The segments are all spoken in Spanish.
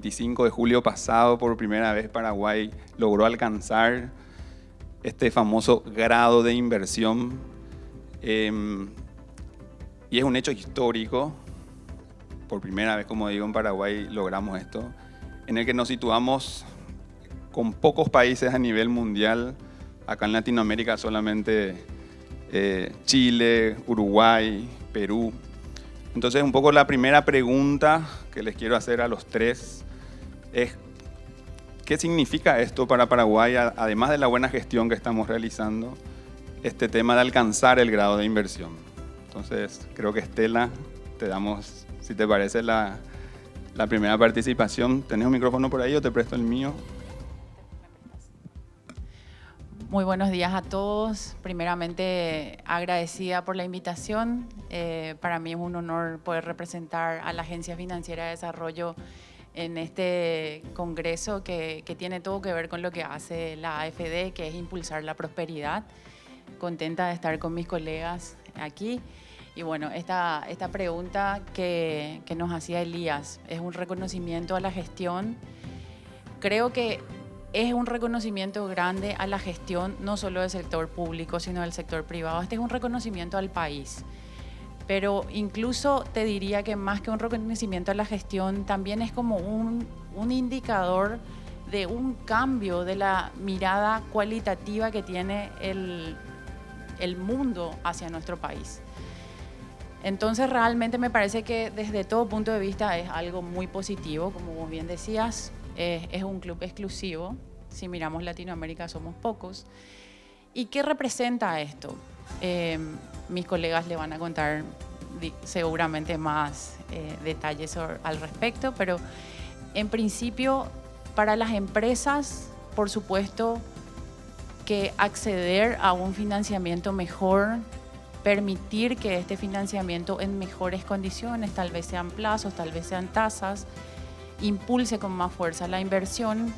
25 de julio pasado, por primera vez Paraguay logró alcanzar este famoso grado de inversión. Y es un hecho histórico. Por primera vez, como digo, en Paraguay logramos esto, en el que nos situamos con pocos países a nivel mundial. Acá en Latinoamérica solamente Chile, Uruguay, Perú. Entonces, un poco la primera pregunta que les quiero hacer a los tres es: ¿qué significa esto para Paraguay, además de la buena gestión que estamos realizando, este tema de alcanzar el grado de inversión? Entonces, creo que Estela, te damos, si te parece, la primera participación. ¿Tenés un micrófono por ahí o te presto el mío? Muy buenos días a todos. Primeramente, agradecida por la invitación. Para mí es un honor poder representar a la Agencia Financiera de Desarrollo en este congreso que tiene todo que ver con lo que hace la AFD, que es impulsar la prosperidad. Contenta de estar con mis colegas aquí. Y bueno, esta pregunta que nos hacía Elías es un reconocimiento a la gestión. Creo que es un reconocimiento grande a la gestión, no solo del sector público, sino del sector privado. Este es un reconocimiento al país. Pero incluso te diría que más que un reconocimiento a la gestión, también es como un indicador de un cambio de la mirada cualitativa que tiene el mundo hacia nuestro país. Entonces, realmente me parece que desde todo punto de vista es algo muy positivo, como vos bien decías. Es un club exclusivo. Si miramos Latinoamérica somos pocos. ¿Y qué representa esto? Mis colegas le van a contar seguramente más detalles al respecto, pero en principio para las empresas, por supuesto que acceder a un financiamiento mejor, permitir que este financiamiento en mejores condiciones, tal vez sean plazos, tal vez sean tasas, impulse con más fuerza la inversión.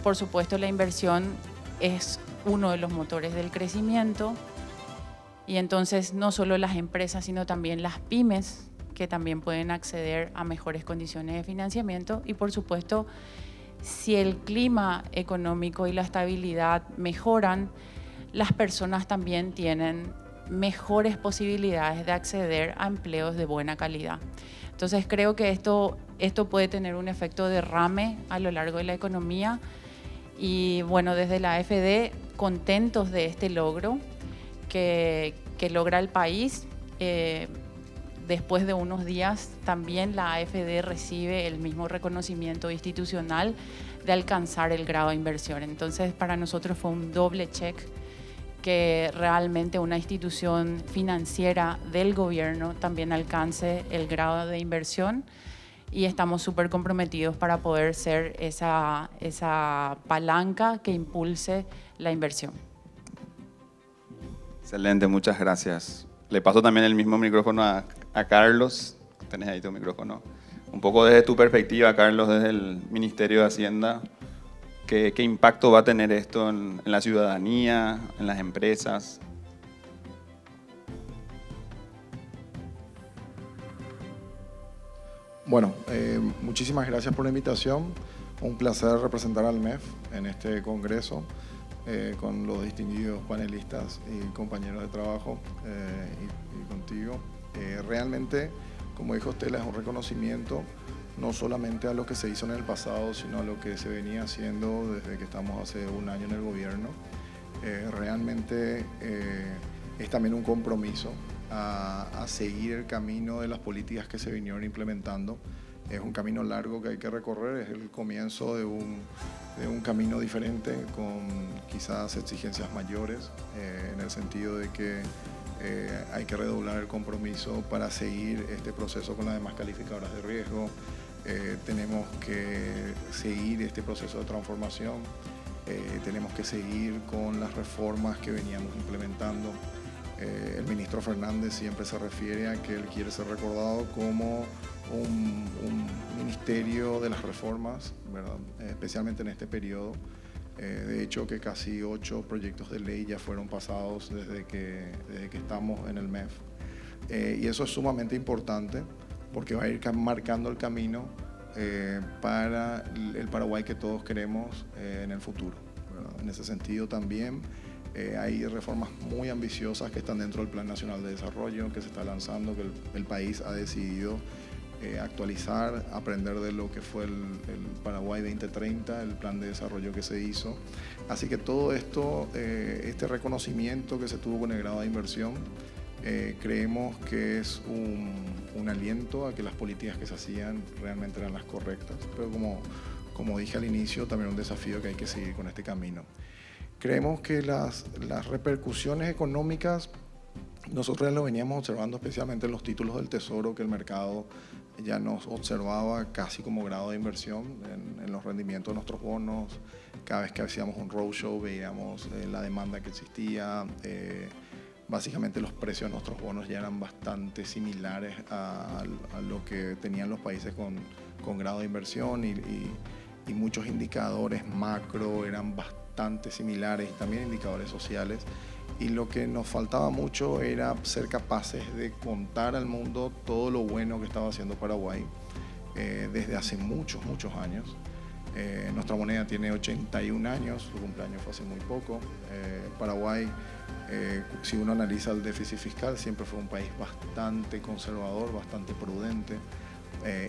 Por supuesto, la inversión es uno de los motores del crecimiento, y entonces no solo las empresas, sino también las pymes, que también pueden acceder a mejores condiciones de financiamiento. Y por supuesto, si el clima económico y la estabilidad mejoran, las personas también tienen mejores posibilidades de acceder a empleos de buena calidad. Entonces creo que esto puede tener un efecto derrame a lo largo de la economía. Y bueno, desde la AFD, contentos de este logro que logra el país. Después de unos días también la AFD recibe el mismo reconocimiento institucional de alcanzar el grado de inversión. Entonces para nosotros fue un doble check que realmente una institución financiera del gobierno también alcance el grado de inversión, y estamos súper comprometidos para poder ser esa palanca que impulse la inversión. Excelente, muchas gracias. Le paso también el mismo micrófono a Carlos. Tenés ahí tu micrófono. Un poco desde tu perspectiva, Carlos, desde el Ministerio de Hacienda, ¿qué impacto va a tener esto en la ciudadanía, en las empresas? Bueno, muchísimas gracias por la invitación. Un placer representar al MEF en este congreso con los distinguidos panelistas y compañeros de trabajo y contigo. Realmente, como dijo Estela, es un reconocimiento no solamente a lo que se hizo en el pasado, sino a lo que se venía haciendo desde que estamos hace un año en el gobierno. Realmente es también un compromiso a seguir el camino de las políticas que se vinieron implementando. Es un camino largo que hay que recorrer, es el comienzo de un camino diferente, con quizás exigencias mayores, en el sentido de que hay que redoblar el compromiso para seguir este proceso con las demás calificadoras de riesgo. Tenemos que seguir este proceso de transformación, tenemos que seguir con las reformas que veníamos implementando. El ministro Fernández siempre se refiere a que él quiere ser recordado como un ministerio de las reformas, ¿verdad? Especialmente en este periodo. De hecho, que casi 8 proyectos de ley ya fueron pasados desde que estamos en el MEF. Y eso es sumamente importante porque va a ir marcando el camino para el Paraguay que todos queremos en el futuro, ¿verdad? En ese sentido también hay reformas muy ambiciosas que están dentro del Plan Nacional de Desarrollo que se está lanzando, que el país ha decidido actualizar, aprender de lo que fue el Paraguay 2030, el plan de desarrollo que se hizo. Así que todo esto, este reconocimiento que se tuvo con el grado de inversión, creemos que es un aliento a que las políticas que se hacían realmente eran las correctas, pero como dije al inicio, también un desafío que hay que seguir con este camino. Creemos que las repercusiones económicas nosotros lo veníamos observando especialmente en los títulos del Tesoro, que el mercado ya nos observaba casi como grado de inversión en los rendimientos de nuestros bonos. Cada vez que hacíamos un roadshow veíamos la demanda que existía. Básicamente los precios de nuestros bonos ya eran bastante similares a lo que tenían los países con grado de inversión y muchos indicadores macro eran bastante similares y también indicadores sociales. Y lo que nos faltaba mucho era ser capaces de contar al mundo todo lo bueno que estaba haciendo Paraguay desde hace muchos años. Nuestra moneda tiene 81 años, su cumpleaños fue hace muy poco. Paraguay, si uno analiza el déficit fiscal, siempre fue un país bastante conservador, bastante prudente.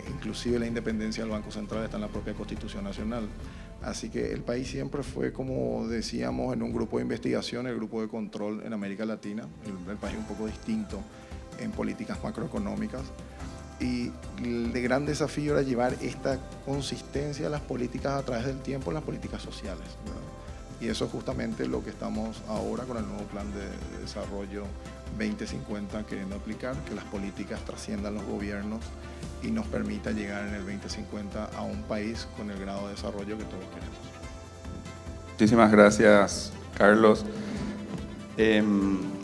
Inclusive la independencia del Banco Central está en la propia Constitución Nacional. Así que el país siempre fue, como decíamos, en un grupo de investigación, el grupo de control en América Latina, el país un poco distinto en políticas macroeconómicas. Y el gran desafío era llevar esta consistencia a las políticas a través del tiempo, en las políticas sociales, ¿verdad? Y eso es justamente lo que estamos ahora con el nuevo Plan de Desarrollo 2050 queriendo aplicar, que las políticas trasciendan los gobiernos y nos permita llegar en el 2050 a un país con el grado de desarrollo que todos queremos. Muchísimas gracias, Carlos.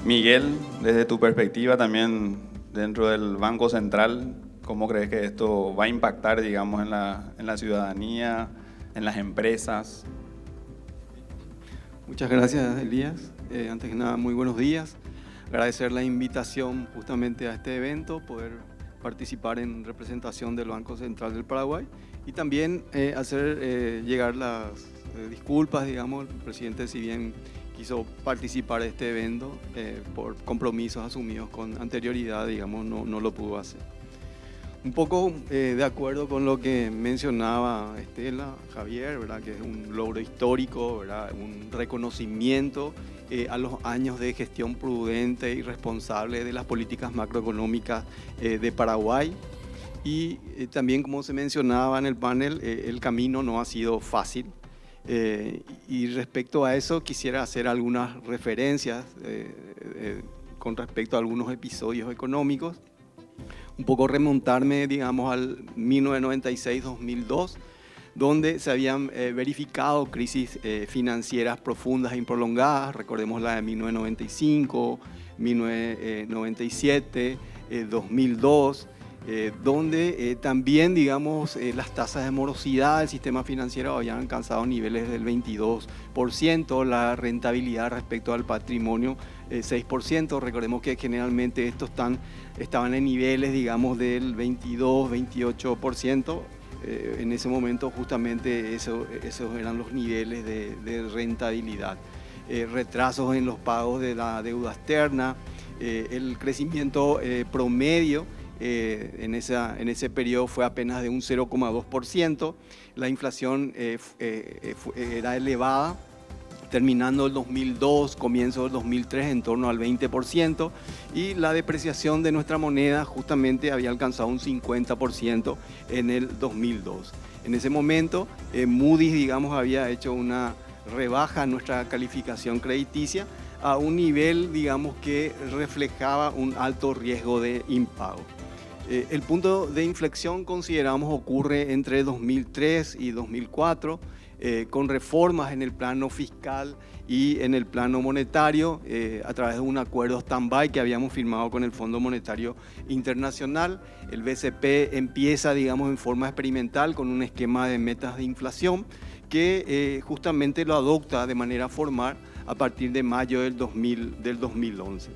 Miguel, desde tu perspectiva también dentro del Banco Central, ¿cómo crees que esto va a impactar, digamos, en la ciudadanía, en las empresas? Muchas gracias, Elías. Antes que nada, muy buenos días. Agradecer la invitación justamente a este evento, poder participar en representación del Banco Central del Paraguay y también hacer llegar las disculpas, digamos. El presidente, si bien quiso participar de este evento, por compromisos asumidos con anterioridad, digamos, no lo pudo hacer. Un poco de acuerdo con lo que mencionaba Estela, Javier, ¿verdad? Que es un logro histórico, ¿verdad? Un reconocimiento a los años de gestión prudente y responsable de las políticas macroeconómicas de Paraguay. Y también, como se mencionaba en el panel, el camino no ha sido fácil. Y respecto a eso quisiera hacer algunas referencias con respecto a algunos episodios económicos. Un poco remontarme, digamos, al 1996-2002, donde se habían verificado crisis financieras profundas y prolongadas. Recordemos la de 1995, 1997, 2002, donde también, digamos, las tasas de morosidad del sistema financiero habían alcanzado niveles del 22%, la rentabilidad respecto al patrimonio 6%. Recordemos que generalmente estos estaban en niveles, digamos, del 22, 28%. En ese momento justamente esos eran los niveles de rentabilidad. Retrasos en los pagos de la deuda externa, el crecimiento promedio en ese periodo fue apenas de un 0,2%. La inflación era elevada, terminando el 2002, comienzo del 2003 en torno al 20%, y la depreciación de nuestra moneda justamente había alcanzado un 50% en el 2002. En ese momento, Moody's, digamos, había hecho una rebaja en nuestra calificación crediticia a un nivel, digamos, que reflejaba un alto riesgo de impago. El punto de inflexión, consideramos, ocurre entre 2003 y 2004, con reformas en el plano fiscal y en el plano monetario, a través de un acuerdo stand-by que habíamos firmado con el Fondo Monetario Internacional. El BCP empieza, digamos, en forma experimental con un esquema de metas de inflación que justamente lo adopta de manera formal a partir de mayo del 2011.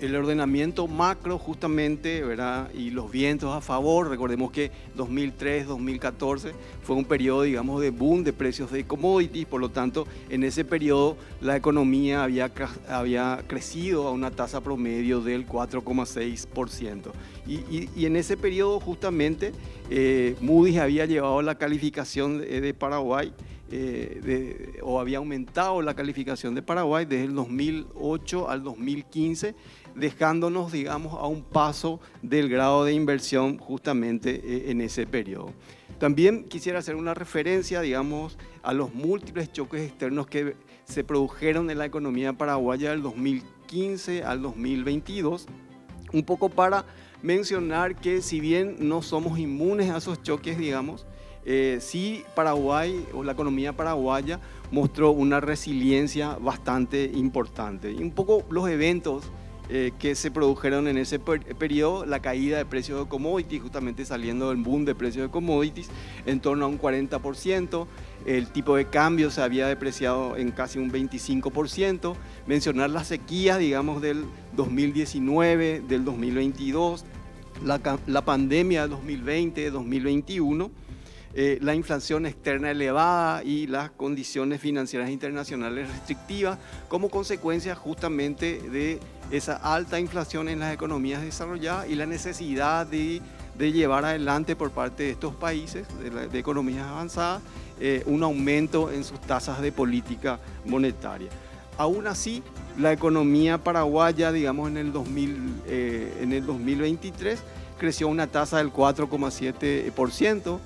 el ordenamiento macro justamente, ¿verdad? Y los vientos a favor. Recordemos que 2003-2014 fue un periodo, digamos, de boom de precios de commodities. Por lo tanto, en ese periodo la economía había crecido a una tasa promedio del 4,6%. Y en ese periodo justamente Moody's había llevado la calificación de Paraguay o había aumentado la calificación de Paraguay desde el 2008 al 2015, dejándonos, digamos, a un paso del grado de inversión justamente en ese periodo. También quisiera hacer una referencia, digamos, a los múltiples choques externos que se produjeron en la economía paraguaya del 2015 al 2022, un poco para mencionar que si bien no somos inmunes a esos choques, digamos, sí Paraguay o la economía paraguaya mostró una resiliencia bastante importante. Y un poco los eventos que se produjeron en ese periodo, la caída de precios de commodities, justamente saliendo del boom de precios de commodities, en torno a un 40%, el tipo de cambio se había depreciado en casi un 25%, mencionar las sequías, digamos, del 2019, del 2022, la pandemia del 2020, 2021, la inflación externa elevada y las condiciones financieras internacionales restrictivas como consecuencia justamente de esa alta inflación en las economías desarrolladas y la necesidad de llevar adelante por parte de estos países, de economías avanzadas, un aumento en sus tasas de política monetaria. Aún así, la economía paraguaya, digamos, en el 2023 creció una tasa del 4,7%,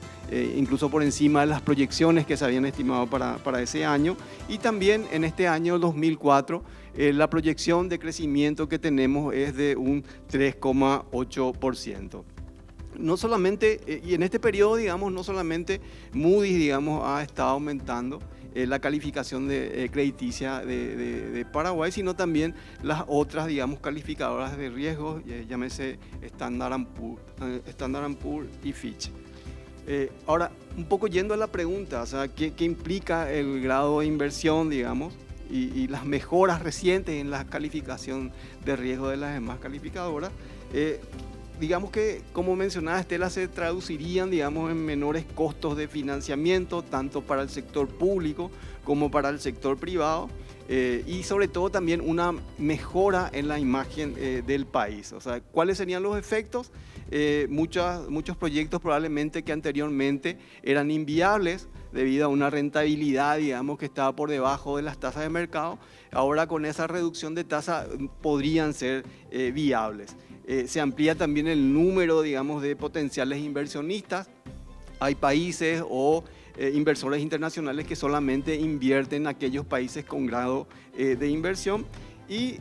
incluso por encima de las proyecciones que se habían estimado para ese año. Y también en este año 2004, la proyección de crecimiento que tenemos es de un 3,8%. No solamente, y en este periodo, digamos, no solamente Moody's, digamos, ha estado aumentando la calificación crediticia de Paraguay, sino también las otras, digamos, calificadoras de riesgo, llámese Standard & Poor's y Fitch. Ahora, un poco yendo a la pregunta, o sea, ¿qué implica el grado de inversión, digamos, y las mejoras recientes en la calificación de riesgo de las demás calificadoras? Digamos que, como mencionaba Estela, se traducirían, digamos, en menores costos de financiamiento, tanto para el sector público como para el sector privado, y sobre todo también una mejora en la imagen del país. O sea, ¿cuáles serían los efectos? Muchos proyectos probablemente que anteriormente eran inviables debido a una rentabilidad, digamos, que estaba por debajo de las tasas de mercado, ahora con esa reducción de tasa podrían ser viables. Se amplía también el número, digamos, de potenciales inversionistas. Hay países o inversores internacionales que solamente invierten en aquellos países con grado de inversión y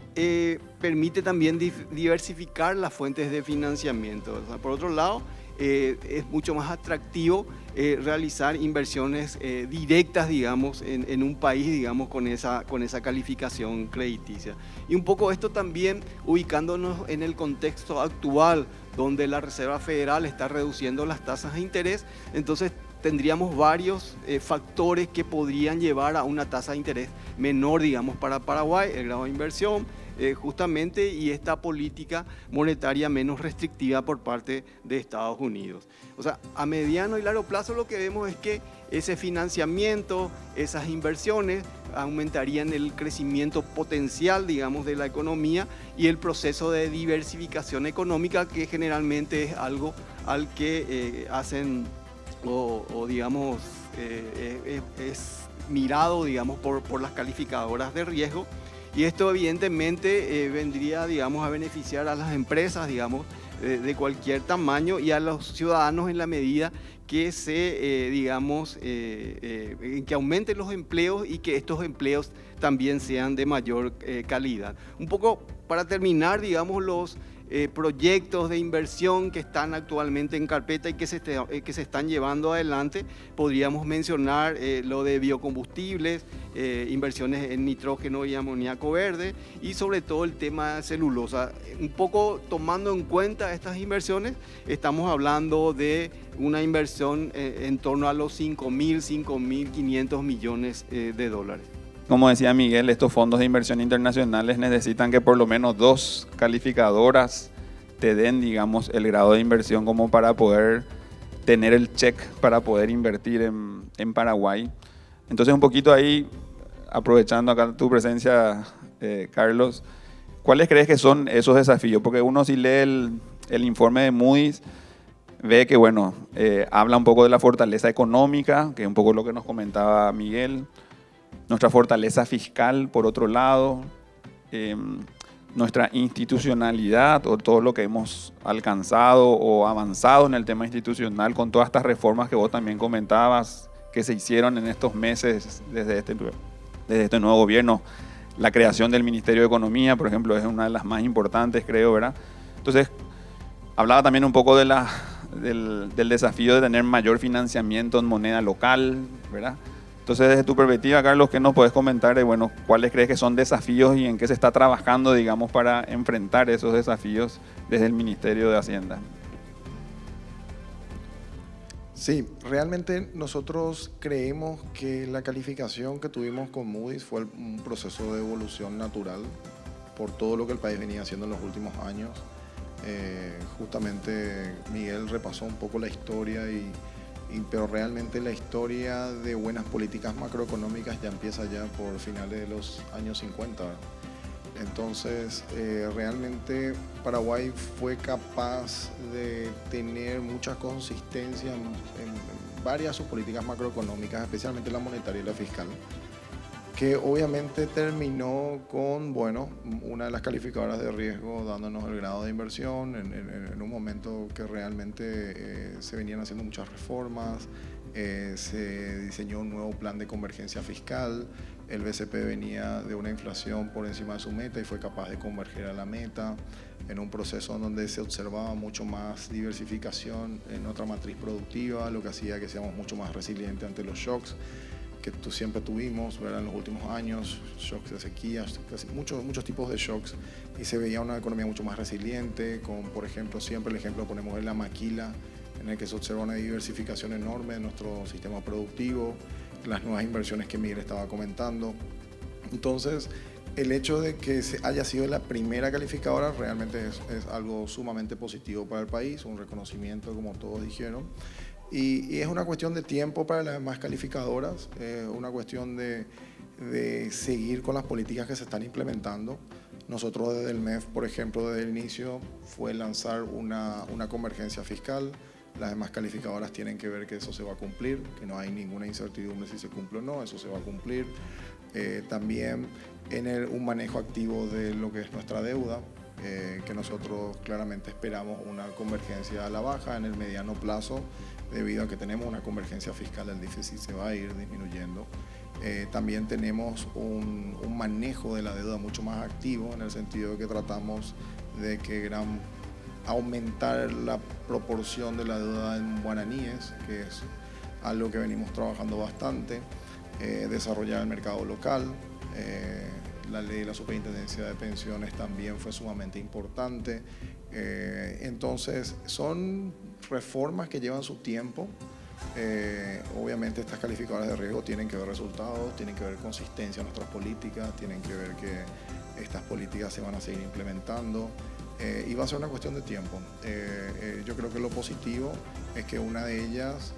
permite también diversificar las fuentes de financiamiento. O sea, por otro lado, es mucho más atractivo realizar inversiones directas, digamos, en un país, digamos, con esa calificación crediticia. Y un poco esto también ubicándonos en el contexto actual, donde la Reserva Federal está reduciendo las tasas de interés, entonces tendríamos varios factores que podrían llevar a una tasa de interés menor, digamos, para Paraguay, el grado de inversión, justamente, y esta política monetaria menos restrictiva por parte de Estados Unidos. O sea, a mediano y largo plazo lo que vemos es que ese financiamiento, esas inversiones aumentarían el crecimiento potencial, digamos, de la economía y el proceso de diversificación económica, que generalmente es algo al que hacen o digamos, es mirado, digamos, por las calificadoras de riesgo. Y esto evidentemente vendría, digamos, a beneficiar a las empresas, digamos, de cualquier tamaño y a los ciudadanos en la medida que digamos, que aumenten los empleos y que estos empleos también sean de mayor calidad. Un poco para terminar, digamos, los proyectos de inversión que están actualmente en carpeta y que se están llevando adelante, podríamos mencionar lo de biocombustibles, inversiones en nitrógeno y amoníaco verde y sobre todo el tema de celulosa. Un poco tomando en cuenta estas inversiones, estamos hablando de una inversión en torno a los 5.500 millones de dólares. como decía Miguel, estos fondos de inversión internacionales necesitan que por lo menos 2 calificadoras te den, digamos, el grado de inversión como para poder tener el check para poder invertir en Paraguay. Entonces, un poquito ahí, aprovechando acá tu presencia, Carlos, ¿cuáles crees que son esos desafíos? Porque uno si lee el informe de Moody's, ve que, bueno, habla un poco de la fortaleza económica, que es un poco lo que nos comentaba Miguel, nuestra fortaleza fiscal, por otro lado, nuestra institucionalidad o todo lo que hemos alcanzado o avanzado en el tema institucional con todas estas reformas que vos también comentabas que se hicieron en estos meses desde este nuevo gobierno. La creación del Ministerio de Economía, por ejemplo, es una de las más importantes, creo, ¿verdad? Entonces, hablaba también un poco del desafío de tener mayor financiamiento en moneda local, ¿verdad? Entonces, desde tu perspectiva, Carlos, ¿qué nos puedes comentar de, bueno, cuáles crees que son desafíos y en qué se está trabajando, digamos, para enfrentar esos desafíos desde el Ministerio de Hacienda? Sí, realmente nosotros creemos que la calificación que tuvimos con Moody's fue un proceso de evolución natural por todo lo que el país venía haciendo en los últimos años. Justamente Miguel repasó un poco la historia, pero realmente la historia de buenas políticas macroeconómicas ya empieza ya por finales de los años 50. Entonces, realmente Paraguay fue capaz de tener mucha consistencia en varias sus políticas macroeconómicas, especialmente la monetaria y la fiscal, que obviamente terminó con, bueno, una de las calificadoras de riesgo dándonos el grado de inversión en un momento que realmente se venían haciendo muchas reformas, se diseñó un nuevo plan de convergencia fiscal, el BCP venía de una inflación por encima de su meta y fue capaz de converger a la meta en un proceso en donde se observaba mucho más diversificación en otra matriz productiva, lo que hacía que seamos mucho más resilientes ante los shocks que siempre tuvimos, ¿verdad? En los últimos años, shocks de sequías, muchos tipos de shocks, y se veía una economía mucho más resiliente, con, por ejemplo, siempre el ejemplo ponemos de la maquila, en el que se observa una diversificación enorme de nuestro sistema productivo, las nuevas inversiones que Miguel estaba comentando. Entonces, el hecho de que haya sido la primera calificadora realmente es algo sumamente positivo para el país, un reconocimiento, como todos dijeron. Y es una cuestión de tiempo para las demás calificadoras, una cuestión de seguir con las políticas que se están implementando. Nosotros desde el MEF, por ejemplo, desde el inicio fue lanzar una convergencia fiscal. Las demás calificadoras tienen que ver que eso se va a cumplir, que no hay ninguna incertidumbre si se cumple o no, eso se va a cumplir. También un manejo activo de lo que es nuestra deuda, que nosotros claramente esperamos una convergencia a la baja en el mediano plazo, debido a que tenemos una convergencia fiscal, el déficit se va a ir disminuyendo. También tenemos un manejo de la deuda mucho más activo, en el sentido de que tratamos de que aumentar la proporción de la deuda en guaraníes, que es algo que venimos trabajando bastante, desarrollar el mercado local. La ley de la superintendencia de pensiones también fue sumamente importante. Entonces, son reformas que llevan su tiempo. Obviamente estas calificadoras de riesgo tienen que ver resultados, tienen que ver consistencia en nuestras políticas, tienen que ver que estas políticas se van a seguir implementando, y va a ser una cuestión de tiempo. Yo creo que lo positivo es que una de ellas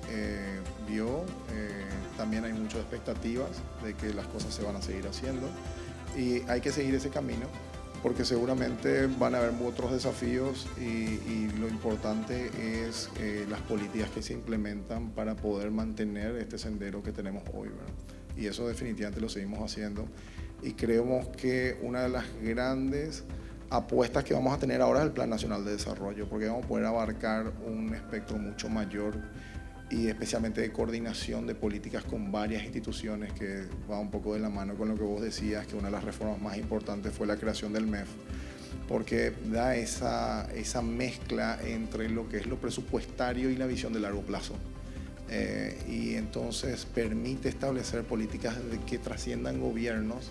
también hay muchas expectativas de que las cosas se van a seguir haciendo, y hay que seguir ese camino, porque seguramente van a haber otros desafíos, y lo importante es las políticas que se implementan para poder mantener este sendero que tenemos hoy, ¿verdad? Y eso definitivamente lo seguimos haciendo, y creemos que una de las grandes apuestas que vamos a tener ahora es el Plan Nacional de Desarrollo, porque vamos a poder abarcar un espectro mucho mayor, y especialmente de coordinación de políticas con varias instituciones, que va un poco de la mano con lo que vos decías, que una de las reformas más importantes fue la creación del MEF, porque da esa mezcla entre lo que es lo presupuestario y la visión de largo plazo. Y entonces permite establecer políticas que trasciendan gobiernos,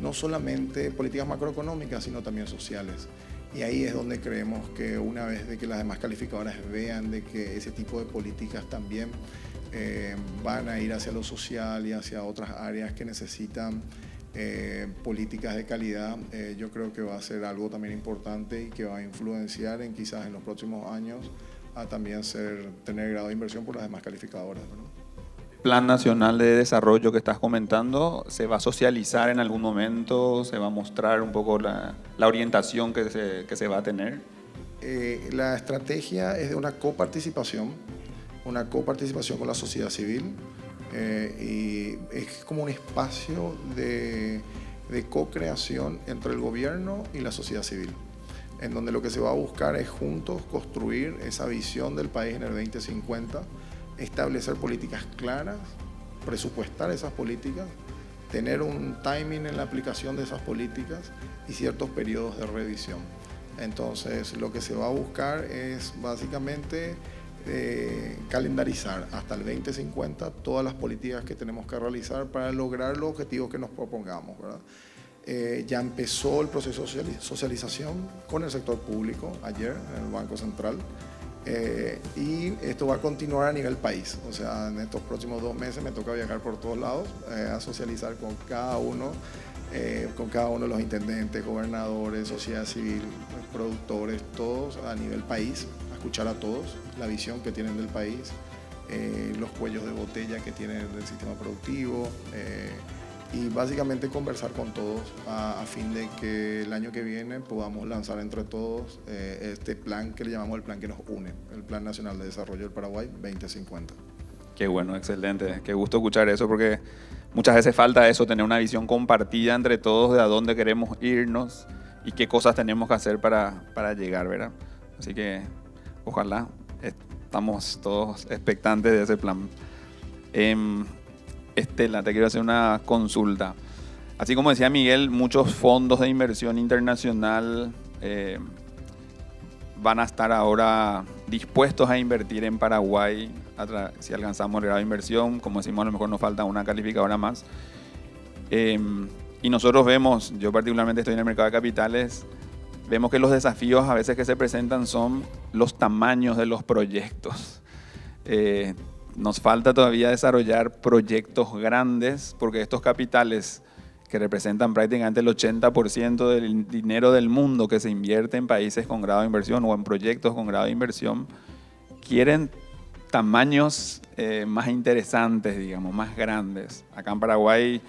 no solamente políticas macroeconómicas, sino también sociales. Y ahí es donde creemos que una vez de que las demás calificadoras vean de que ese tipo de políticas también van a ir hacia lo social y hacia otras áreas que necesitan políticas de calidad, yo creo que va a ser algo también importante y que va a influenciar en quizás en los próximos años a también tener grado de inversión por las demás calificadoras, ¿no? Plan Nacional de Desarrollo que estás comentando, ¿se va a socializar en algún momento? ¿Se va a mostrar un poco la orientación que se va a tener? La estrategia es de una coparticipación con la sociedad civil, y es como un espacio de co-creación entre el gobierno y la sociedad civil, en donde lo que se va a buscar es juntos construir esa visión del país en el 2050, establecer políticas claras, presupuestar esas políticas, tener un timing en la aplicación de esas políticas y ciertos periodos de revisión. Entonces, lo que se va a buscar es básicamente calendarizar hasta el 2050 todas las políticas que tenemos que realizar para lograr los objetivos que nos propongamos, ¿verdad? Ya empezó el proceso de socialización con el sector público ayer en el Banco Central, y esto va a continuar a nivel país. O sea, en estos próximos 2 meses me toca viajar por todos lados a socializar con cada uno de los intendentes, gobernadores, sociedad civil, productores, todos a nivel país, a escuchar a todos, la visión que tienen del país, los cuellos de botella que tienen del sistema productivo, y básicamente conversar con todos a fin de que el año que viene podamos lanzar entre todos este plan que le llamamos el plan que nos une, el Plan Nacional de Desarrollo del Paraguay 2050. Qué bueno, excelente. Qué gusto escuchar eso, porque muchas veces falta eso, tener una visión compartida entre todos de a dónde queremos irnos y qué cosas tenemos que hacer para llegar, ¿verdad? Así que ojalá estamos todos expectantes de ese plan. Estela, te quiero hacer una consulta. Así como decía Miguel, muchos fondos de inversión internacional van a estar ahora dispuestos a invertir en Paraguay si alcanzamos el grado de inversión. Como decimos, a lo mejor nos falta una calificadora más. Y nosotros vemos, yo particularmente estoy en el mercado de capitales, vemos que los desafíos a veces que se presentan son los tamaños de los proyectos. Nos falta todavía desarrollar proyectos grandes, porque estos capitales que representan prácticamente el 80% del dinero del mundo que se invierte en países con grado de inversión o en proyectos con grado de inversión, quieren tamaños más interesantes, digamos, más grandes. Acá en Paraguay,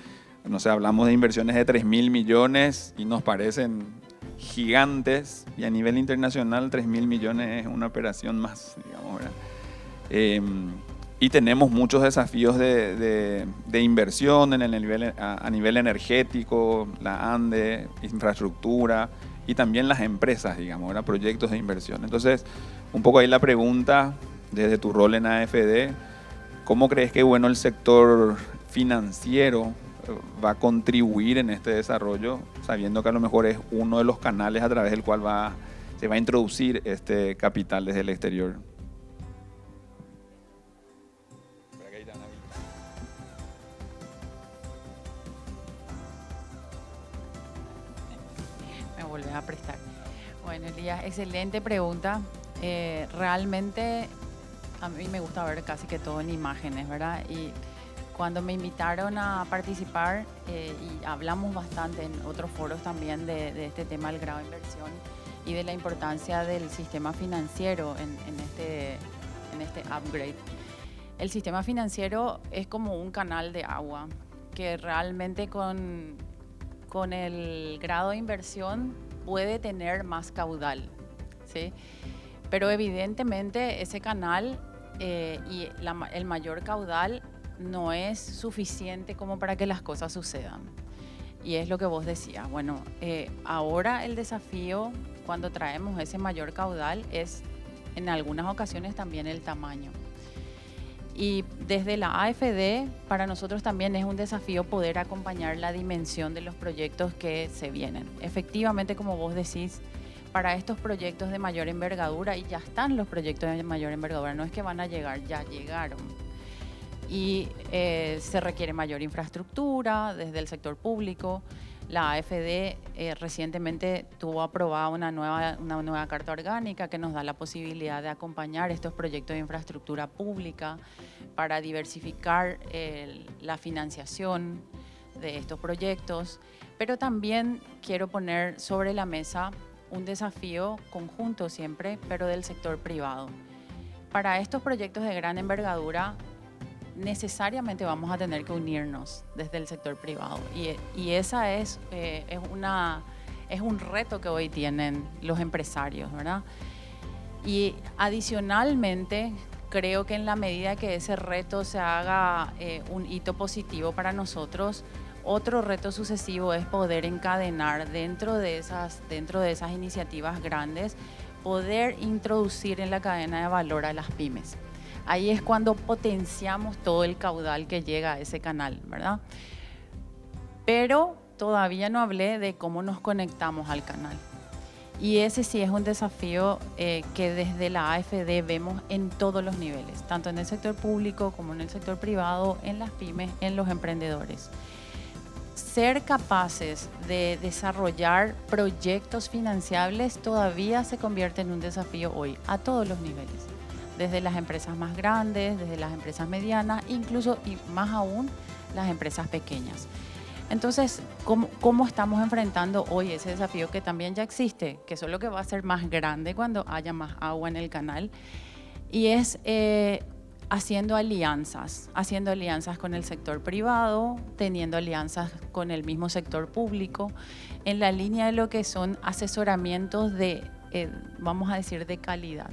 no sé, hablamos de inversiones de 3.000 millones y nos parecen gigantes, y a nivel internacional 3.000 millones es una operación más, digamos, ¿verdad? Y tenemos muchos desafíos de inversión a nivel energético, la ANDE, infraestructura y también las empresas, digamos, ¿verdad? Proyectos de inversión. Entonces, un poco ahí la pregunta, desde tu rol en AFD, ¿cómo crees que el sector financiero va a contribuir en este desarrollo, sabiendo que a lo mejor es uno de los canales a través del cual se va a introducir este capital desde el exterior? Volver a prestar. Bueno, Elías, excelente pregunta. Realmente a mí me gusta ver casi que todo en imágenes, ¿verdad? Y cuando me invitaron a participar, y hablamos bastante en otros foros también de este tema del grado de inversión y de la importancia del sistema financiero en este upgrade. El sistema financiero es como un canal de agua que realmente con el grado de inversión puede tener más caudal, ¿sí? Pero evidentemente ese canal y el mayor caudal no es suficiente como para que las cosas sucedan. Y es lo que vos decías. Bueno, ahora el desafío cuando traemos ese mayor caudal es en algunas ocasiones también el tamaño. Y desde la AFD, para nosotros también es un desafío poder acompañar la dimensión de los proyectos que se vienen. Efectivamente, como vos decís, para estos proyectos de mayor envergadura, y ya están los proyectos de mayor envergadura, no es que van a llegar, ya llegaron. Y se requiere mayor infraestructura desde el sector público. La AFD recientemente tuvo aprobada una nueva carta orgánica que nos da la posibilidad de acompañar estos proyectos de infraestructura pública para diversificar la financiación de estos proyectos, pero también quiero poner sobre la mesa un desafío conjunto siempre, pero del sector privado. Para estos proyectos de gran envergadura, necesariamente vamos a tener que unirnos desde el sector privado. Y esa es un reto que hoy tienen los empresarios, ¿verdad? Y adicionalmente, creo que en la medida que ese reto se haga un hito positivo para nosotros, otro reto sucesivo es poder encadenar dentro de esas iniciativas grandes, poder introducir en la cadena de valor a las pymes. Ahí es cuando potenciamos todo el caudal que llega a ese canal, ¿verdad? Pero todavía no hablé de cómo nos conectamos al canal. Y ese sí es un desafío que desde la AFD vemos en todos los niveles, tanto en el sector público como en el sector privado, en las pymes, en los emprendedores. Ser capaces de desarrollar proyectos financiables todavía se convierte en un desafío hoy a todos los niveles, desde las empresas más grandes, desde las empresas medianas, incluso y más aún las empresas pequeñas. Entonces, ¿cómo estamos enfrentando hoy ese desafío que también ya existe, que solo que va a ser más grande cuando haya más agua en el canal? Y es haciendo alianzas con el sector privado, teniendo alianzas con el mismo sector público, en la línea de lo que son asesoramientos de, vamos a decir, de calidad.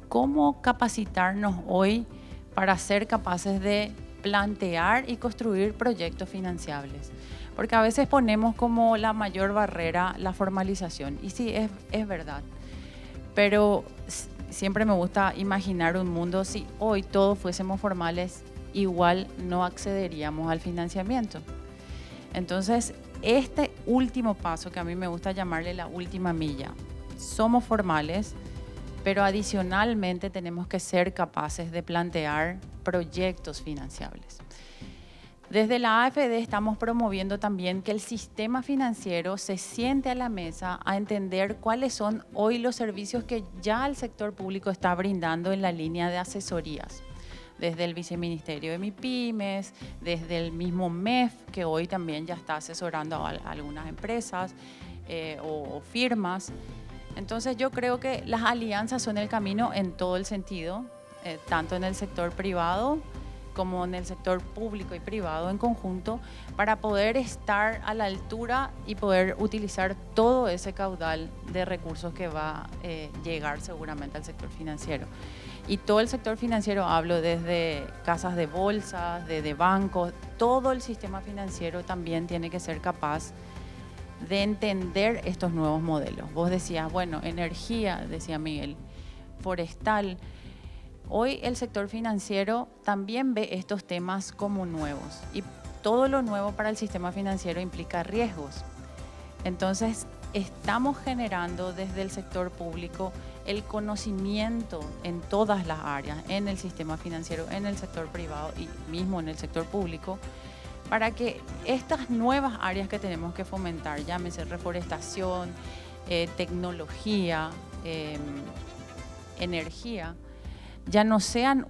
¿Cómo capacitarnos hoy para ser capaces de plantear y construir proyectos financiables? Porque a veces ponemos como la mayor barrera la formalización, y sí, es verdad, pero siempre me gusta imaginar un mundo, si hoy todos fuésemos formales, igual no accederíamos al financiamiento. Entonces, este último paso, que a mí me gusta llamarle la última milla, somos formales, pero adicionalmente tenemos que ser capaces de plantear proyectos financiables. Desde la AFD estamos promoviendo también que el sistema financiero se siente a la mesa a entender cuáles son hoy los servicios que ya el sector público está brindando en la línea de asesorías. Desde el Viceministerio de MIPYMES, desde el mismo MEF, que hoy también ya está asesorando a algunas empresas o firmas. Entonces yo creo que las alianzas son el camino en todo el sentido, tanto en el sector privado como en el sector público y privado en conjunto, para poder estar a la altura y poder utilizar todo ese caudal de recursos que va a llegar seguramente al sector financiero. Y todo el sector financiero, hablo desde casas de bolsas, de bancos, todo el sistema financiero también tiene que ser capaz de entender estos nuevos modelos. Vos decías, bueno, energía, decía Miguel, forestal. Hoy el sector financiero también ve estos temas como nuevos y todo lo nuevo para el sistema financiero implica riesgos. Entonces, estamos generando desde el sector público el conocimiento en todas las áreas, en el sistema financiero, en el sector privado y mismo en el sector público, para que estas nuevas áreas que tenemos que fomentar, llámese reforestación, tecnología, energía, ya no sean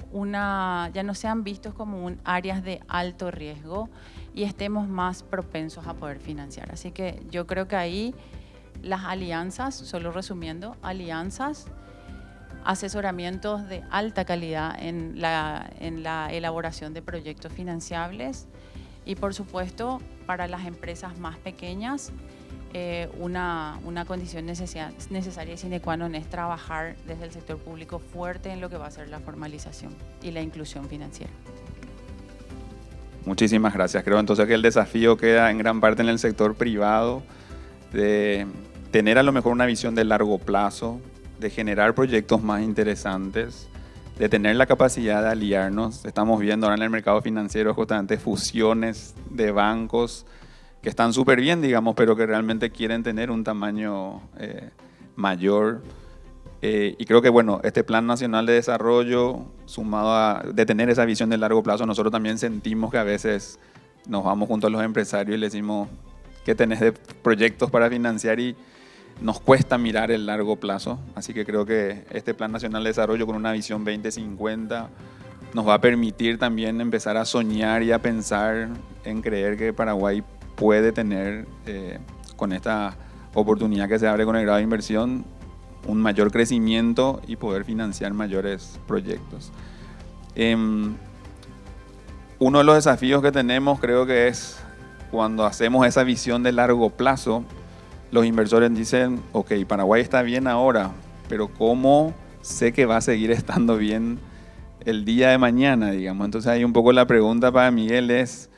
vistos como áreas de alto riesgo y estemos más propensos a poder financiar. Así que yo creo que ahí las alianzas, solo resumiendo, alianzas, asesoramientos de alta calidad en la elaboración de proyectos financiables y, por supuesto, para las empresas más pequeñas, una condición necesaria y sine qua non es trabajar desde el sector público fuerte en lo que va a ser la formalización y la inclusión financiera. Muchísimas gracias. Creo entonces que el desafío queda en gran parte en el sector privado, de tener a lo mejor una visión de largo plazo, de generar proyectos más interesantes, de tener la capacidad de aliarnos. Estamos viendo ahora en el mercado financiero justamente fusiones de bancos que están súper bien, digamos, pero que realmente quieren tener un tamaño mayor. Y creo que, bueno, este Plan Nacional de Desarrollo, sumado de tener esa visión de largo plazo, nosotros también sentimos que a veces nos vamos junto a los empresarios y les decimos, ¿qué tenés de proyectos para financiar? Y nos cuesta mirar el largo plazo. Así que creo que este Plan Nacional de Desarrollo con una visión 2050 nos va a permitir también empezar a soñar y a pensar en creer que Paraguay puede tener, con esta oportunidad que se abre con el grado de inversión, un mayor crecimiento y poder financiar mayores proyectos. Uno de los desafíos que tenemos, creo que es cuando hacemos esa visión de largo plazo, los inversores dicen, ok, Paraguay está bien ahora, pero ¿cómo sé que va a seguir estando bien el día de mañana, digamos? Entonces ahí un poco la pregunta para Miguel es,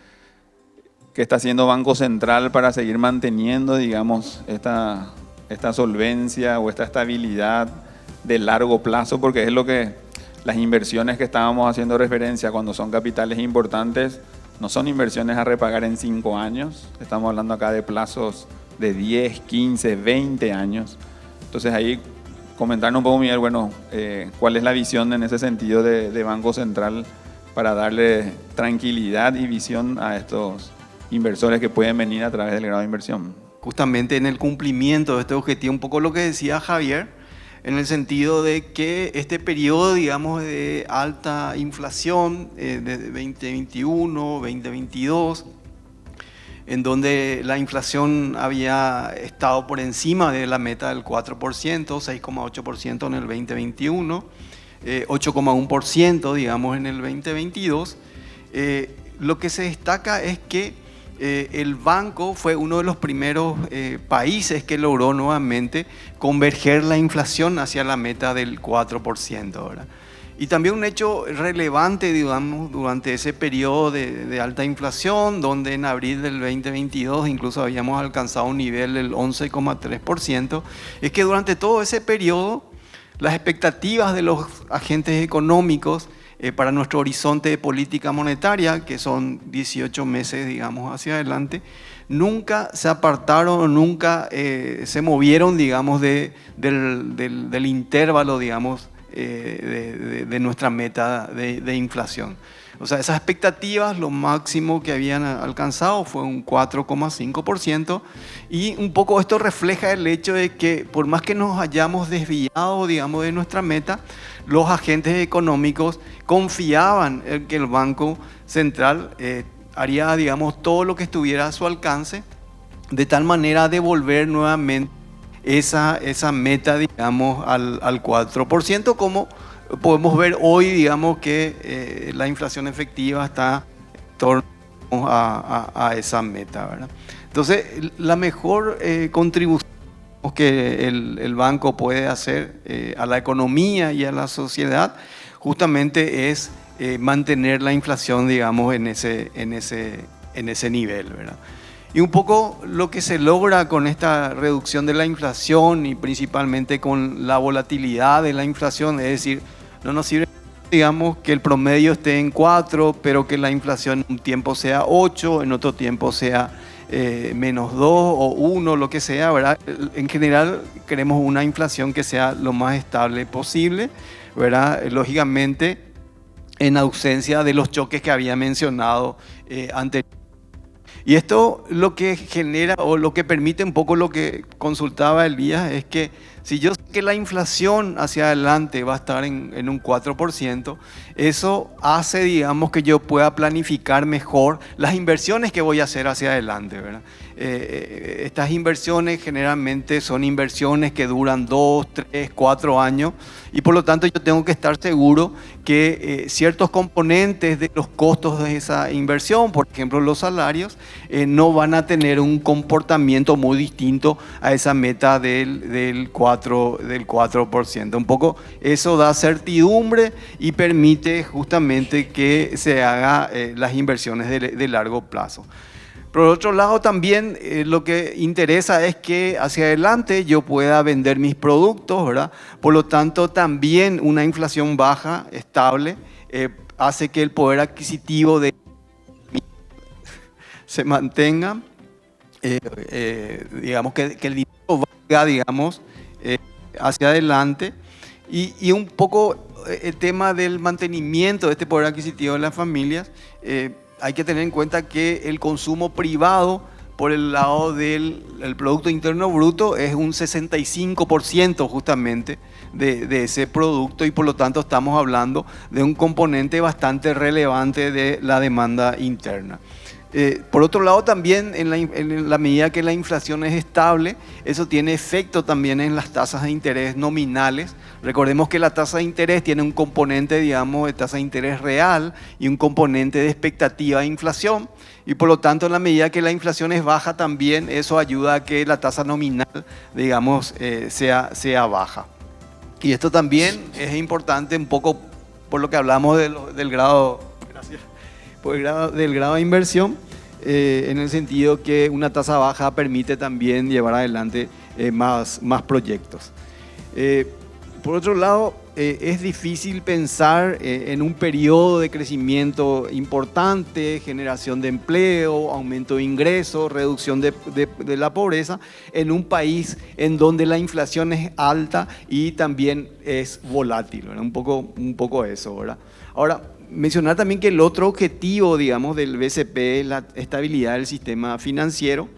¿qué está haciendo Banco Central para seguir manteniendo, digamos, esta solvencia o esta estabilidad de largo plazo? Porque es lo que las inversiones que estábamos haciendo referencia cuando son capitales importantes, no son inversiones a repagar en 5 años, estamos hablando acá de plazos de 10, 15, 20 años. Entonces ahí comentarnos un poco, Miguel, bueno, ¿cuál es la visión en ese sentido de Banco Central para darle tranquilidad y visión a estos inversores que pueden venir a través del grado de inversión? Justamente en el cumplimiento de este objetivo, un poco lo que decía Javier, en el sentido de que este periodo, digamos, de alta inflación de 2021, 2022, en donde la inflación había estado por encima de la meta del 4%, 6,8% en el 2021, 8,1% digamos en el 2022. Lo que se destaca es que el banco fue uno de los primeros países que logró nuevamente converger la inflación hacia la meta del 4%, ¿verdad? Y también un hecho relevante, digamos, durante ese periodo de alta inflación, donde en abril del 2022 incluso habíamos alcanzado un nivel del 11,3%, es que durante todo ese periodo las expectativas de los agentes económicos para nuestro horizonte de política monetaria, que son 18 meses, digamos, hacia adelante, nunca se apartaron, nunca se movieron, digamos, del intervalo, digamos, de nuestra meta de inflación. O sea, esas expectativas, lo máximo que habían alcanzado fue un 4,5%, y un poco esto refleja el hecho de que por más que nos hayamos desviado, digamos, de nuestra meta, los agentes económicos confiaban en que el Banco Central haría, digamos, todo lo que estuviera a su alcance, de tal manera a devolver nuevamente esa meta, digamos, al 4%, como podemos ver hoy, digamos, que la inflación efectiva está en torno a esa meta, ¿verdad? Entonces, la mejor contribución que el banco puede hacer a la economía y a la sociedad justamente es mantener la inflación, digamos, en ese nivel, ¿verdad? Y un poco lo que se logra con esta reducción de la inflación y principalmente con la volatilidad de la inflación, es decir, no nos sirve, digamos, que el promedio esté en 4, pero que la inflación en un tiempo sea 8, en otro tiempo sea menos 2 o 1, lo que sea, ¿verdad? En general queremos una inflación que sea lo más estable posible, ¿verdad? Lógicamente, en ausencia de los choques que había mencionado anteriormente. Y esto lo que genera o lo que permite un poco lo que consultaba Elías es que si yo sé que la inflación hacia adelante va a estar en un 4%, eso hace, digamos, que yo pueda planificar mejor las inversiones que voy a hacer hacia adelante, ¿verdad? Estas inversiones generalmente son inversiones que duran 2, 3, 4 años, y por lo tanto yo tengo que estar seguro que ciertos componentes de los costos de esa inversión, por ejemplo los salarios, no van a tener un comportamiento muy distinto a esa meta del 4%. Un poco eso da certidumbre y permite justamente que se haga las inversiones de largo plazo. Por otro lado, también lo que interesa es que hacia adelante yo pueda vender mis productos, ¿verdad? Por lo tanto, también una inflación baja, estable, hace que el poder adquisitivo se mantenga, digamos, que el dinero vaya, digamos, hacia adelante. Y un poco el tema del mantenimiento de este poder adquisitivo de las familias, hay que tener en cuenta que el consumo privado por el lado del Producto Interno Bruto es un 65% justamente de ese producto, y por lo tanto estamos hablando de un componente bastante relevante de la demanda interna. Por otro lado, también en la medida que la inflación es estable, eso tiene efecto también en las tasas de interés nominales. Recordemos que la tasa de interés tiene un componente, digamos, de tasa de interés real y un componente de expectativa de inflación, y por lo tanto, en la medida que la inflación es baja, también eso ayuda a que la tasa nominal, digamos, sea baja. Y esto también es importante un poco por lo que hablamos del grado, gracias, del grado de inversión, en el sentido que una tasa baja permite también llevar adelante más proyectos. Por otro lado, es difícil pensar en un periodo de crecimiento importante, generación de empleo, aumento de ingresos, reducción de la pobreza, en un país en donde la inflación es alta y también es volátil, ¿verdad? Un poco eso, ¿verdad? Ahora, mencionar también que el otro objetivo, digamos, del BCP es la estabilidad del sistema financiero,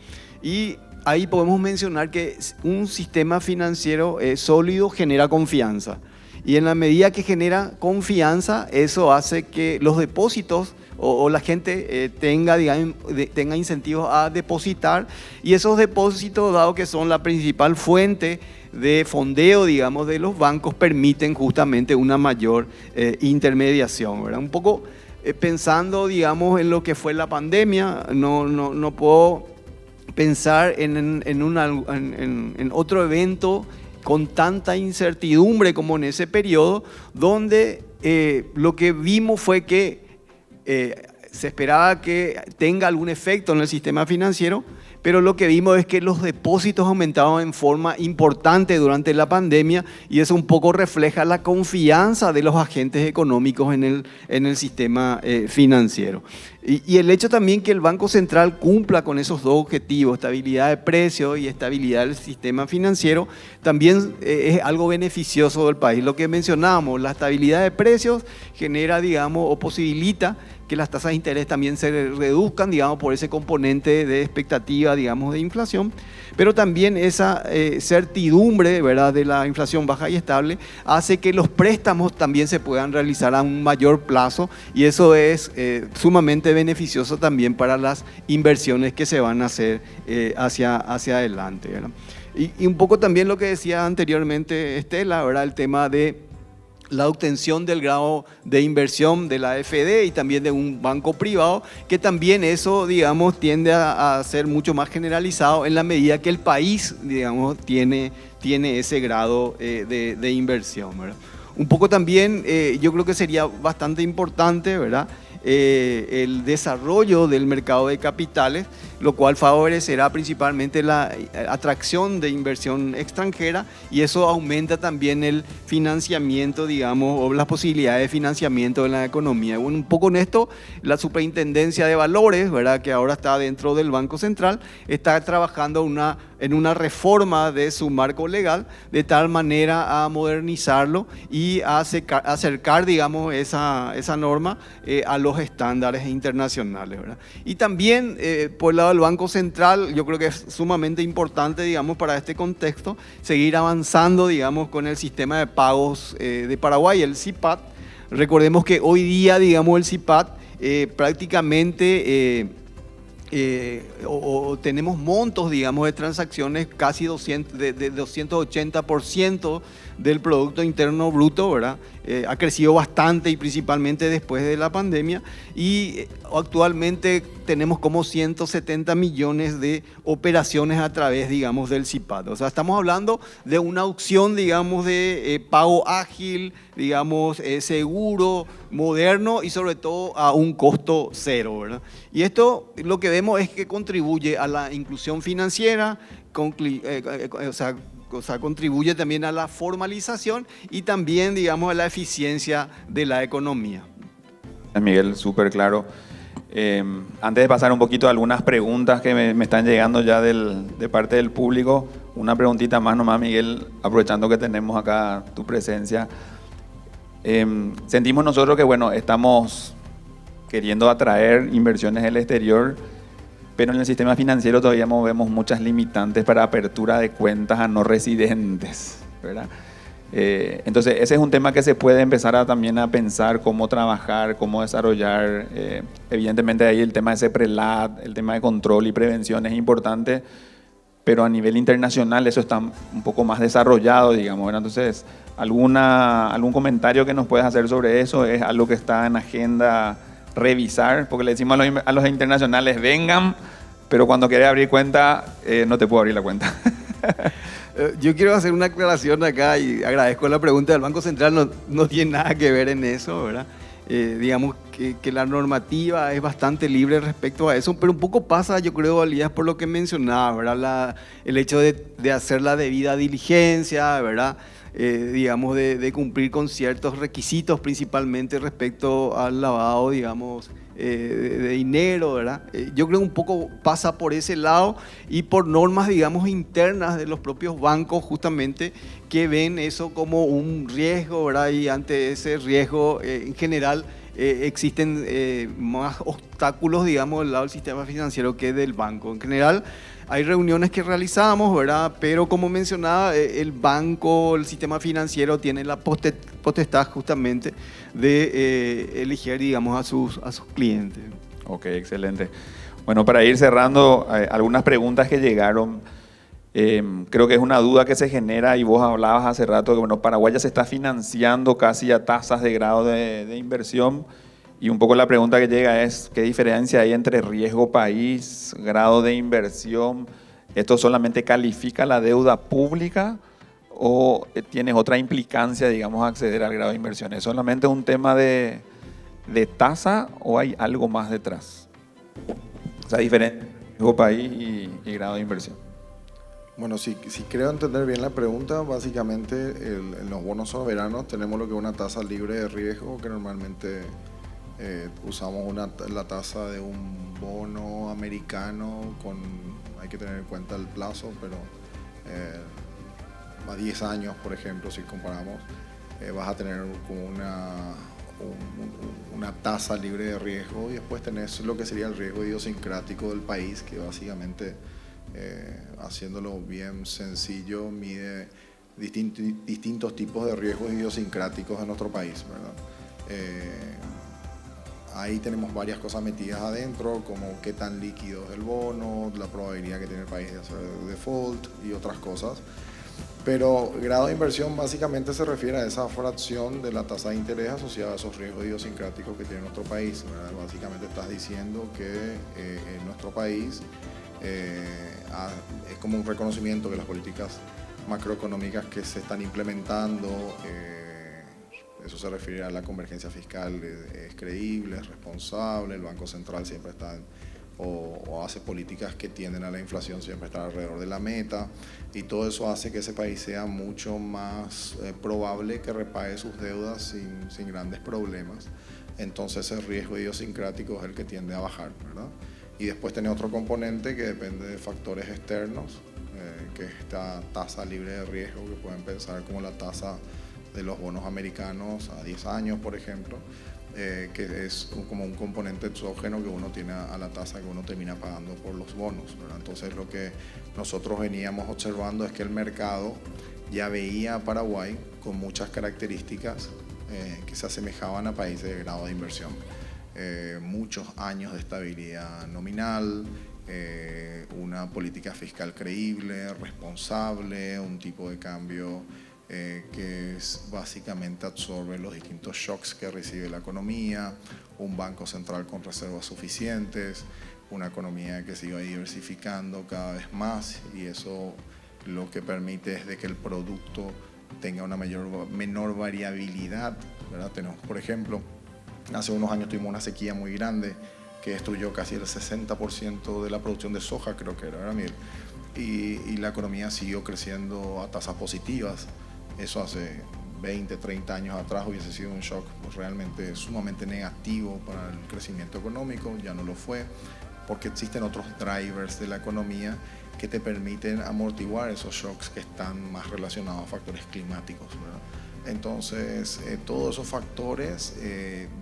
y ahí podemos mencionar que un sistema financiero sólido genera confianza, y en la medida que genera confianza, eso hace que los depósitos o la gente tenga incentivos a depositar, y esos depósitos, dado que son la principal fuente de fondeo, digamos, de los bancos, permiten justamente una mayor intermediación, ¿verdad? Un poco pensando, digamos, en lo que fue la pandemia, no puedo pensar en otro evento con tanta incertidumbre como en ese periodo, donde lo que vimos fue que se esperaba que tenga algún efecto en el sistema financiero, pero lo que vimos es que los depósitos aumentaban en forma importante durante la pandemia, y eso un poco refleja la confianza de los agentes económicos en el sistema financiero. Y el hecho también que el Banco Central cumpla con esos dos objetivos, estabilidad de precios y estabilidad del sistema financiero, también es algo beneficioso del país. Lo que mencionábamos, la estabilidad de precios genera, digamos, o posibilita que las tasas de interés también se reduzcan, digamos, por ese componente de expectativa, digamos, de inflación, pero también esa certidumbre, ¿verdad?, de la inflación baja y estable hace que los préstamos también se puedan realizar a un mayor plazo, y eso es sumamente beneficioso también para las inversiones que se van a hacer hacia adelante, ¿verdad? Y un poco también lo que decía anteriormente Estela, ¿verdad?, el tema de la obtención del grado de inversión de la AFD y también de un banco privado, que también eso, digamos, tiende a ser mucho más generalizado en la medida que el país, digamos, tiene ese grado de inversión, ¿verdad? Un poco también yo creo que sería bastante importante, ¿verdad?, el desarrollo del mercado de capitales, lo cual favorecerá principalmente la atracción de inversión extranjera, y eso aumenta también el financiamiento, digamos, o las posibilidades de financiamiento de la economía. Bueno, un poco en esto, la Superintendencia de Valores, ¿verdad?, que ahora está dentro del Banco Central, está trabajando en una reforma de su marco legal, de tal manera a modernizarlo y a acercar, digamos, esa norma a los estándares internacionales, ¿verdad? Y también, por el lado del Banco Central, yo creo que es sumamente importante, digamos, para este contexto, seguir avanzando, digamos, con el sistema de pagos de Paraguay, el SIPAT. Recordemos que hoy día, digamos, el SIPAT prácticamente tenemos montos, digamos, de transacciones casi de 280% del Producto Interno Bruto, ¿verdad? Ha crecido bastante, y principalmente después de la pandemia, y actualmente tenemos como 170 millones de operaciones a través, digamos, del SIPAT. O sea, estamos hablando de una opción, digamos, de pago ágil, digamos, seguro, moderno y sobre todo a un costo cero, ¿verdad? Y esto lo que vemos es que contribuye a la inclusión financiera, contribuye también a la formalización y también, digamos, a la eficiencia de la economía. Miguel, súper claro. Antes de pasar un poquito a algunas preguntas que me están llegando ya de parte del público, una preguntita más nomás, Miguel, aprovechando que tenemos acá tu presencia. Sentimos nosotros que, bueno, estamos queriendo atraer inversiones del exterior, pero en el sistema financiero todavía vemos muchas limitantes para apertura de cuentas a no residentes, ¿verdad? Entonces ese es un tema que se puede empezar también a pensar cómo trabajar, cómo desarrollar. Evidentemente ahí el tema de CEPRELAT, el tema de control y prevención es importante, pero a nivel internacional eso está un poco más desarrollado, digamos, ¿verdad? Entonces, ¿algún comentario que nos puedas hacer sobre eso? ¿Es algo que está en agenda revisar? Porque le decimos a los internacionales, vengan, pero cuando quieres abrir cuenta, no te puedo abrir la cuenta. Yo quiero hacer una aclaración acá y agradezco la pregunta del Banco Central, no tiene nada que ver en eso, ¿verdad? Digamos que la normativa es bastante libre respecto a eso, pero un poco pasa, yo creo, Elías, por lo que mencionaba, ¿verdad? El hecho de hacer la debida diligencia, ¿verdad? Digamos, de cumplir con ciertos requisitos, principalmente respecto al lavado, digamos, de dinero, ¿verdad? Yo creo que un poco pasa por ese lado y por normas, digamos, internas de los propios bancos, justamente, que ven eso como un riesgo, ¿verdad? Y ante ese riesgo, en general, existen más obstáculos, digamos, del lado del sistema financiero que del banco. En general, hay reuniones que realizamos, ¿verdad? Pero como mencionaba, el banco, el sistema financiero tiene la potestad justamente de elegir, digamos, a sus clientes. Ok, excelente. Bueno, para ir cerrando, algunas preguntas que llegaron. Creo que es una duda que se genera y vos hablabas hace rato que bueno, Paraguay ya se está financiando casi a tasas de grado de inversión. Y un poco la pregunta que llega es, ¿qué diferencia hay entre riesgo país, grado de inversión? ¿Esto solamente califica la deuda pública o tienes otra implicancia, digamos, acceder al grado de inversión? ¿Es solamente un tema de tasa o hay algo más detrás? O sea, diferente riesgo país y grado de inversión. Bueno, si creo entender bien la pregunta, básicamente en los bonos soberanos tenemos lo que es una tasa libre de riesgo, que normalmente usamos la tasa de un bono americano, hay que tener en cuenta el plazo, pero a 10 años, por ejemplo, si comparamos, vas a tener como una tasa libre de riesgo, y después tenés lo que sería el riesgo idiosincrático del país, que básicamente, haciéndolo bien sencillo, mide distintos tipos de riesgos idiosincráticos en nuestro país, ¿verdad? Ahí tenemos varias cosas metidas adentro, como qué tan líquido es el bono, la probabilidad que tiene el país de hacer default y otras cosas. Pero grado de inversión básicamente se refiere a esa fracción de la tasa de interés asociada a esos riesgos idiosincráticos que tiene nuestro país, ¿verdad? Básicamente estás diciendo que en nuestro país es como un reconocimiento que las políticas macroeconómicas que se están implementando, eso se refiere a la convergencia fiscal, es creíble, es responsable, el Banco Central siempre está o hace políticas que tienden a la inflación, siempre está alrededor de la meta, y todo eso hace que ese país sea mucho más probable que repague sus deudas sin grandes problemas. Entonces el riesgo idiosincrático es el que tiende a bajar, ¿verdad? Y después tiene otro componente que depende de factores externos, que es esta tasa libre de riesgo, que pueden pensar como la tasa de los bonos americanos a 10 años, por ejemplo, que es como un componente exógeno que uno tiene a la tasa que uno termina pagando por los bonos, ¿verdad? Entonces lo que nosotros veníamos observando es que el mercado ya veía a Paraguay con muchas características que se asemejaban a países de grado de inversión. Muchos años de estabilidad nominal, una política fiscal creíble, responsable, un tipo de cambio que básicamente absorbe los distintos shocks que recibe la economía, un banco central con reservas suficientes, una economía que sigue diversificando cada vez más, y eso lo que permite es de que el producto tenga una menor variabilidad, ¿verdad? Tenemos, por ejemplo, hace unos años tuvimos una sequía muy grande que destruyó casi el 60% de la producción de soja, creo que era, ¿verdad, Miguel? Y la economía siguió creciendo a tasas positivas. Eso hace 20, 30 años atrás hubiese sido un shock realmente sumamente negativo para el crecimiento económico, ya no lo fue, porque existen otros drivers de la economía que te permiten amortiguar esos shocks que están más relacionados a factores climáticos, ¿verdad? Entonces, todos esos factores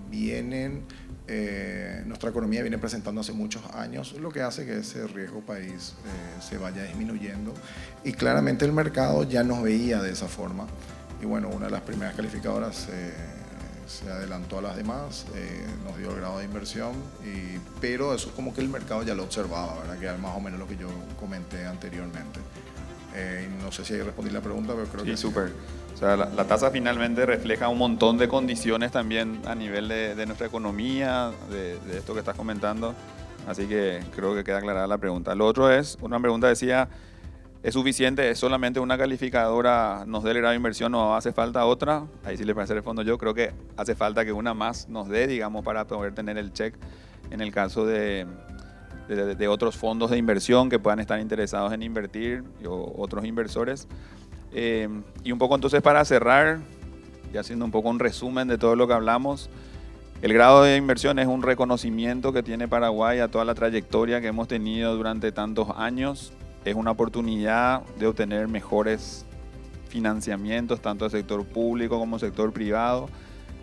vienen nuestra economía viene presentando hace muchos años, lo que hace que ese riesgo país se vaya disminuyendo. Y claramente el mercado ya nos veía de esa forma. Y bueno, una de las primeras calificadoras se adelantó a las demás, nos dio el grado de inversión, pero eso como que el mercado ya lo observaba, ¿verdad? Que era más o menos lo que yo comenté anteriormente. No sé si ahí respondí la pregunta, pero creo que sí. Súper. O sea, la tasa finalmente refleja un montón de condiciones también a nivel de nuestra economía, de esto que estás comentando. Así que creo que queda aclarada la pregunta. Lo otro es, una pregunta decía, ¿es suficiente? ¿Es solamente una calificadora nos dé el grado de inversión o hace falta otra? Ahí sí le parece respondo yo. Creo que hace falta que una más nos dé, digamos, para poder tener el check en el caso de otros fondos de inversión que puedan estar interesados en invertir o otros inversores. Y un poco entonces para cerrar, y haciendo un poco un resumen de todo lo que hablamos, el grado de inversión es un reconocimiento que tiene Paraguay a toda la trayectoria que hemos tenido durante tantos años. Es una oportunidad de obtener mejores financiamientos, tanto del sector público como del sector privado.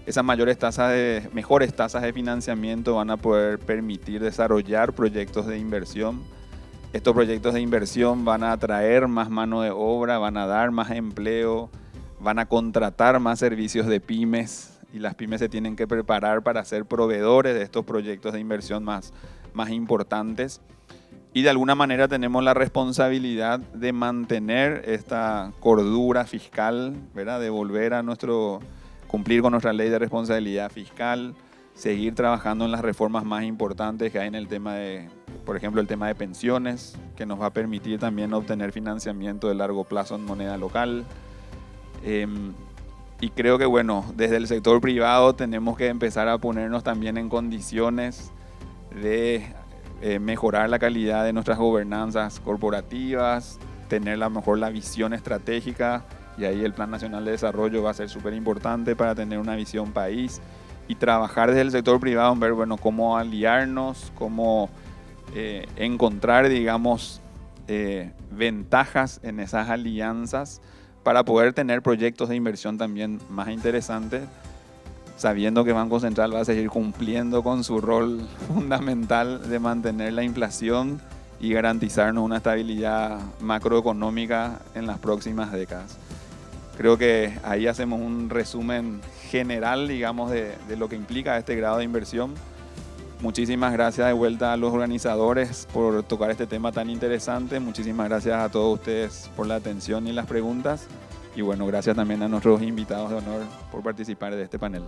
Esas mejores tasas de financiamiento van a poder permitir desarrollar proyectos de inversión. Estos proyectos de inversión van a atraer más mano de obra, van a dar más empleo, van a contratar más servicios de pymes y las pymes se tienen que preparar para ser proveedores de estos proyectos de inversión más importantes. Y de alguna manera tenemos la responsabilidad de mantener esta cordura fiscal, ¿verdad? De volver a cumplir con nuestra ley de responsabilidad fiscal, seguir trabajando en las reformas más importantes que hay en el tema por ejemplo, el tema de pensiones, que nos va a permitir también obtener financiamiento de largo plazo en moneda local. Y creo que, bueno, desde el sector privado tenemos que empezar a ponernos también en condiciones de mejorar la calidad de nuestras gobernanzas corporativas, tener a lo mejor la visión estratégica, y ahí el Plan Nacional de Desarrollo va a ser súper importante para tener una visión país y trabajar desde el sector privado en ver, bueno, cómo aliarnos, cómo encontrar, digamos, ventajas en esas alianzas para poder tener proyectos de inversión también más interesantes, sabiendo que Banco Central va a seguir cumpliendo con su rol fundamental de mantener la inflación y garantizarnos una estabilidad macroeconómica en las próximas décadas. Creo que ahí hacemos un resumen general, digamos, de lo que implica este grado de inversión. Muchísimas gracias de vuelta a los organizadores por tocar este tema tan interesante. Muchísimas gracias a todos ustedes por la atención y las preguntas. Y bueno, gracias también a nuestros invitados de honor por participar de este panel.